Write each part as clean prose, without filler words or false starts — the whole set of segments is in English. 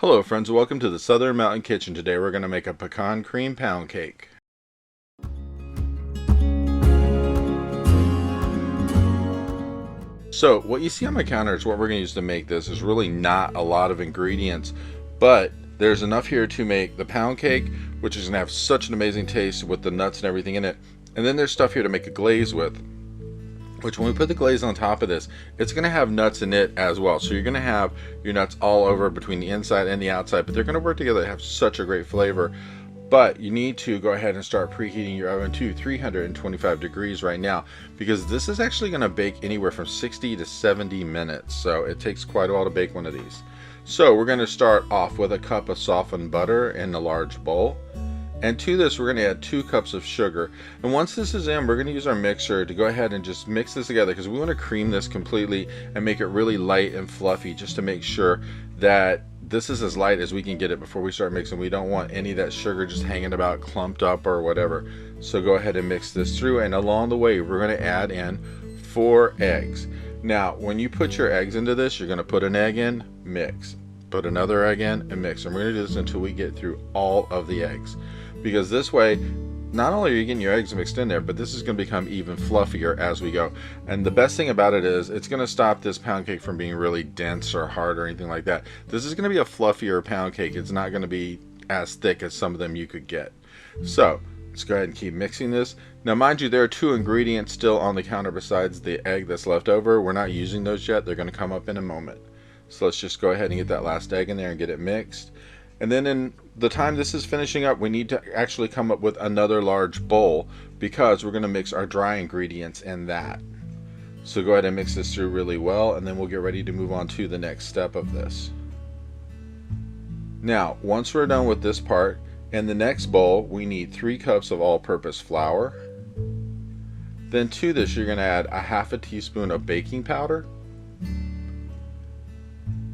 Hello friends, welcome to the Southern Mountain Kitchen. Today we're going to make a pecan cream pound cake. So what you see on my counter is what we're going to use to make this. Is really not a lot of ingredients, but there's enough here to make the pound cake, which is going to have such an amazing taste with the nuts and everything in it. And then there's stuff here to make a glaze with, which when we put the glaze on top of this, it's going to have nuts in it as well. So you're going to have your nuts all over between the inside and the outside, but they're going to work together to have such a great flavor. But you need to go ahead and start preheating your oven to 325 degrees right now, because this is actually going to bake anywhere from 60 to 70 minutes. So it takes quite a while to bake one of these. So we're going to start off with a cup of softened butter in a large bowl. And to this, we're going to add 2 cups of sugar. And once this is in, we're going to use our mixer to go ahead and just mix this together, because we want to cream this completely and make it really light and fluffy, just to make sure that this is as light as we can get it before we start mixing. We don't want any of that sugar just hanging about clumped up or whatever. So go ahead and mix this through, and along the way we're going to add in 4 eggs. Now when you put your eggs into this, you're going to put an egg in, mix, put another egg in, and mix. And we're going to do this until we get through all of the eggs, because this way not only are you getting your eggs mixed in there, but this is going to become even fluffier as we go. And the best thing about it is it's going to stop this pound cake from being really dense or hard or anything like that. This is going to be a fluffier pound cake. It's not going to be as thick as some of them you could get. So let's go ahead and keep mixing this. Now mind you, there are 2 ingredients still on the counter besides the egg that's left over. We're not using those yet. They're going to come up in a moment. So let's just go ahead and get that last egg in there and get it mixed. And then in the time this is finishing up, we need to actually come up with another large bowl, because we're going to mix our dry ingredients in that. So go ahead and mix this through really well, and then we'll get ready to move on to the next step of this. Now once we're done with this part, in the next bowl we need 3 cups of all-purpose flour. Then to this you're going to add a half a teaspoon of baking powder.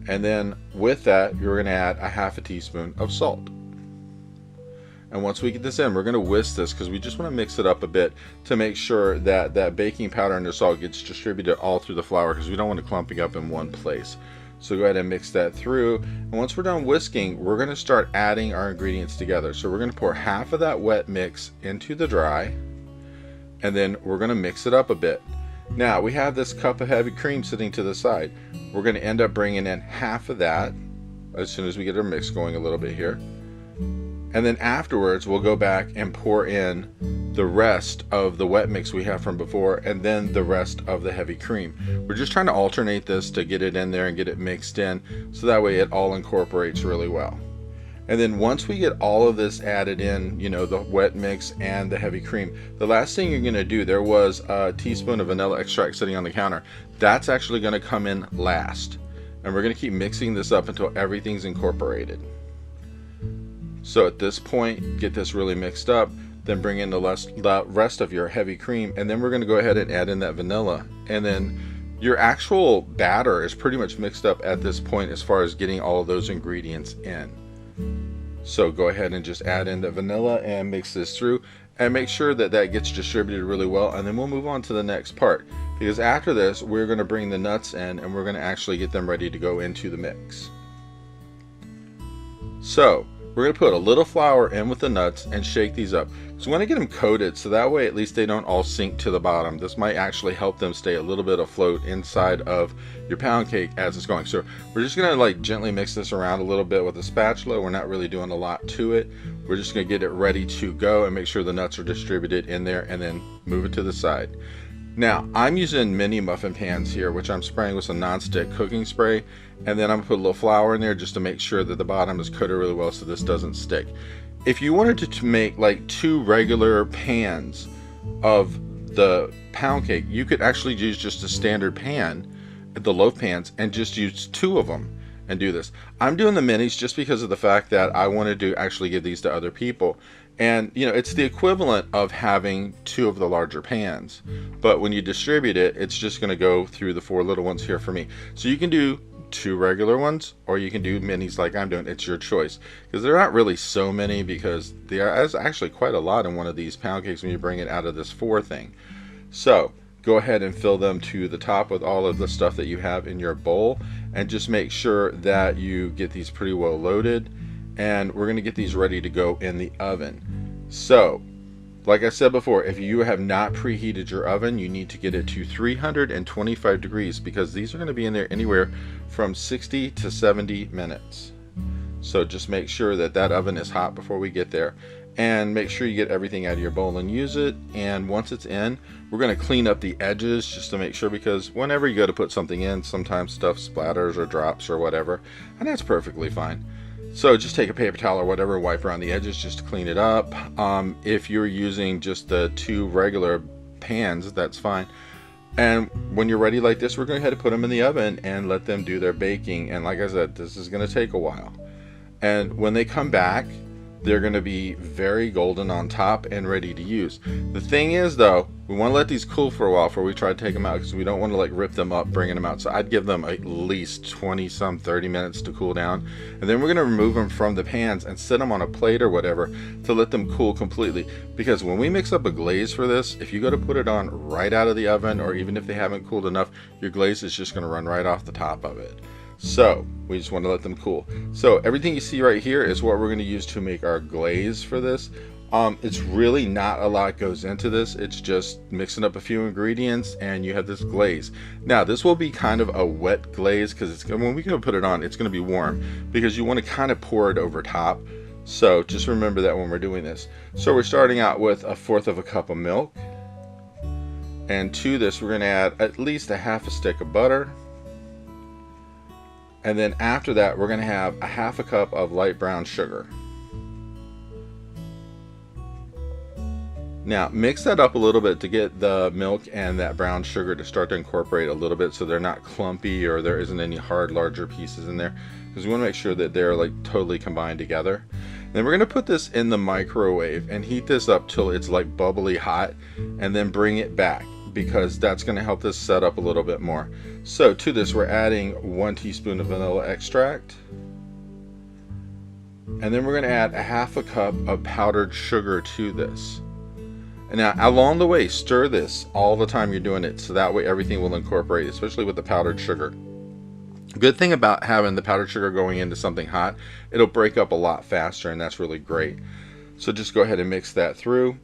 And then with that, you're going to add a half a teaspoon of salt. And once we get this in, we're going to whisk this, because we just want to mix it up a bit to make sure that that baking powder and the salt gets distributed all through the flour, because we don't want it clumping up in one place. So go ahead and mix that through. And once we're done whisking, we're going to start adding our ingredients together. So we're going to pour half of that wet mix into the dry, and then we're going to mix it up a bit. Now we have this cup of heavy cream sitting to the side. We're going to end up bringing in half of that as soon as we get our mix going a little bit here. And then afterwards we'll go back and pour in the rest of the wet mix we have from before, and then the rest of the heavy cream. We're just trying to alternate this to get it in there and get it mixed in, so that way it all incorporates really well. And then once we get all of this added in, you know, the wet mix and the heavy cream, the last thing you're going to do, there was a teaspoon of vanilla extract sitting on the counter. That's actually going to come in last. And we're going to keep mixing this up until everything's incorporated. So at this point, get this really mixed up, then bring in the rest of your heavy cream, and then we're going to go ahead and add in that vanilla. And then your actual batter is pretty much mixed up at this point as far as getting all of those ingredients in. So go ahead and just add in the vanilla and mix this through, and make sure that that gets distributed really well. And then we'll move on to the next part, because after this we're going to bring the nuts in, and we're going to actually get them ready to go into the mix. So we're going to put a little flour in with the nuts and shake these up. So we want to get them coated, so that way at least they don't all sink to the bottom. This might actually help them stay a little bit afloat inside of your pound cake as it's going. So we're just going to like gently mix this around a little bit with a spatula. We're not really doing a lot to it. We're just going to get it ready to go and make sure the nuts are distributed in there, and then move it to the side. Now I'm using mini muffin pans here, which I'm spraying with some non-stick cooking spray, and then I'm going to put a little flour in there just to make sure that the bottom is coated really well so this doesn't stick. If you wanted to make like 2 regular pans of the pound cake, you could actually use just a standard pan, the loaf pans, and just use 2 of them and do this. I'm doing the minis just because of the fact that I wanted to actually give these to other people. And you know, it's the equivalent of having 2 of the larger pans, but when you distribute it, it's just going to go through the 4 little ones here for me. So you can do 2 regular ones, or you can do minis like I'm doing. It's your choice, because there aren't really so many, because there is actually quite a lot in one of these pound cakes when you bring it out of this 4 thing. So go ahead and fill them to the top with all of the stuff that you have in your bowl, and just make sure that you get these pretty well loaded. And we're going to get these ready to go in the oven. So like I said before, if you have not preheated your oven, you need to get it to 325 degrees, because these are going to be in there anywhere from 60 to 70 minutes. So just make sure that that oven is hot before we get there, and make sure you get everything out of your bowl and use it. And once it's in, we're going to clean up the edges just to make sure, because whenever you go to put something in, sometimes stuff splatters or drops or whatever, and that's perfectly fine. So just take a paper towel or whatever, wipe around the edges just to clean it up. If you're using just the 2 regular pans, that's fine. And when you're ready like this, we're going to go ahead and put them in the oven and let them do their baking. And like I said, this is going to take a while. And when they come back, they're going to be very golden on top and ready to use. The thing is though, we want to let these cool for a while before we try to take them out, because we don't want to like rip them up bringing them out. So I'd give them at least 30 minutes to cool down, and then we're going to remove them from the pans and set them on a plate or whatever to let them cool completely. Because when we mix up a glaze for this, if you go to put it on right out of the oven, or even if they haven't cooled enough, your glaze is just going to run right off the top of it. So we just want to let them cool. So everything you see right here is what we're going to use to make our glaze for this. It's really not a lot goes into this. It's just mixing up a few ingredients and you have this glaze. Now this will be kind of a wet glaze, because it's when we go put it on, it's going to be warm, because you want to kind of pour it over top. So just remember that when we're doing this. So we're starting out with 1/4 cup of milk, and to this we're going to add at least a 1/2 stick of butter. And then after that, we're going to have a 1/2 cup of light brown sugar. Now mix that up a little bit to get the milk and that brown sugar to start to incorporate a little bit, so they're not clumpy or there isn't any hard larger pieces in there, because we want to make sure that they're like totally combined together. Then we're going to put this in the microwave and heat this up till it's like bubbly hot, and then bring it back, because that's going to help this set up a little bit more. So to this we're adding 1 teaspoon of vanilla extract, and then we're going to add a 1/2 cup of powdered sugar to this. And now along the way, stir this all the time you're doing it, so that way everything will incorporate, especially with the powdered sugar. Good thing about having the powdered sugar going into something hot, it'll break up a lot faster, and that's really great. So just go ahead and mix that through.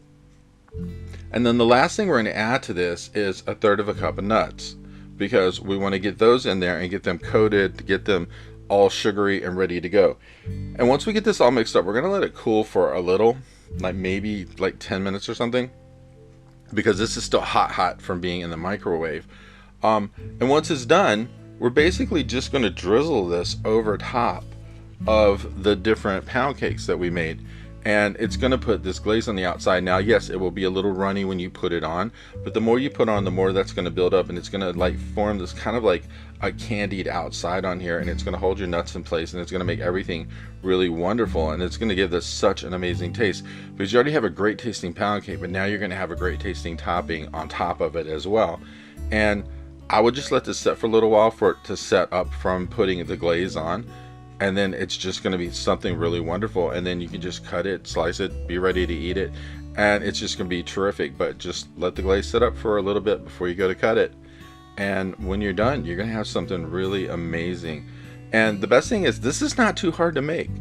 And then the last thing we're going to add to this is 1/3 cup of nuts, because we want to get those in there and get them coated to get them all sugary and ready to go. And once we get this all mixed up, we're going to let it cool for a little, like maybe like 10 minutes or something, because this is still hot from being in the microwave. And once it's done, we're basically just going to drizzle this over top of the different pound cakes that we made. And it's going to put this glaze on the outside. Now yes, it will be a little runny when you put it on, but the more you put on, the more that's going to build up, and it's going to like form this kind of like a candied outside on here, and it's going to hold your nuts in place, and it's going to make everything really wonderful, and it's going to give this such an amazing taste, because you already have a great tasting pound cake, but now you're going to have a great tasting topping on top of it as well. And I would just let this set for a little while for it to set up from putting the glaze on, and then it's just going to be something really wonderful. And then you can just cut it, slice it, be ready to eat it, and it's just going to be terrific. But just let the glaze sit up for a little bit before you go to cut it, and when you're done, you're going to have something really amazing. And the best thing is, this is not too hard to make,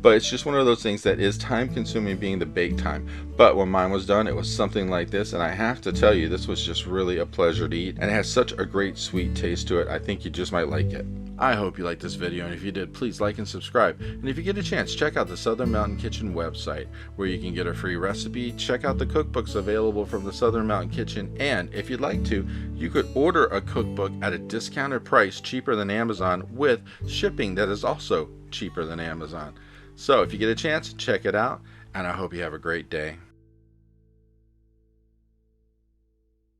but it's just one of those things that is time consuming, being the bake time. But when mine was done, it was something like this, and I have to tell you, this was just really a pleasure to eat, and it has such a great sweet taste to it. I think you just might like it. I hope you liked this video, and if you did, please like and subscribe. And if you get a chance, check out the Southern Mountain Kitchen website, where you can get a free recipe, check out the cookbooks available from the Southern Mountain Kitchen, and if you'd like to, you could order a cookbook at a discounted price, cheaper than Amazon, with shipping that is also cheaper than Amazon. So if you get a chance, check it out, and I hope you have a great day.